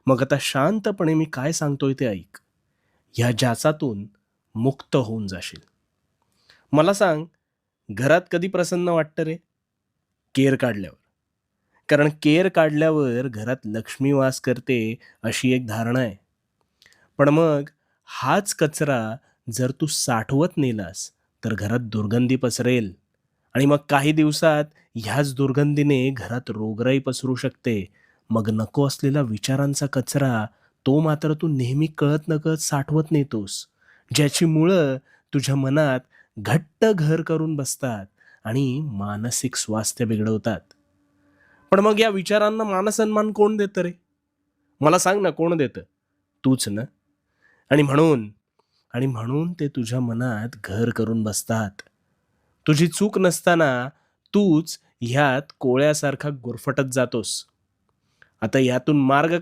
मग आता शांतपणे मी काय सांगतोय ते ऐक. ह्या जाचातून मुक्त होऊन जाशील. मला सांग, घरात कधी प्रसन्न वाटतं रे? केर काढल्यावर. कारण केर काढल्यावर घरात लक्ष्मी वास करते अशी एक धारणा आहे. पण मग हाच कचरा जर तू साठवत नेलास, तर घरात दुर्गंधी पसरेल आणि मग काही दिवसात ह्याच दुर्गंधीने घरात रोगराई पसरू शकते. मग नको असलेला विचारांचा कचरा, तो मात्र तू नेहमी कळत-नकळत साठवत नेतोस, ज्याची मुळं तुझ्या मनात घट्ट घर करून बसतात आणि मानसिक स्वास्थ्य बिघडवतात. पण मग या विचारांना मानसन्मान कोण देतं रे? मला सांग ना, कोण देतं? तूच ना. आणि म्हणून म्हणून ते तुझ्या मनात घर करून बसतात. तुझी चूक नसताना तूच ह्यात कोळ्यासारखा गुरफटत जातोस. आता यातून मार्ग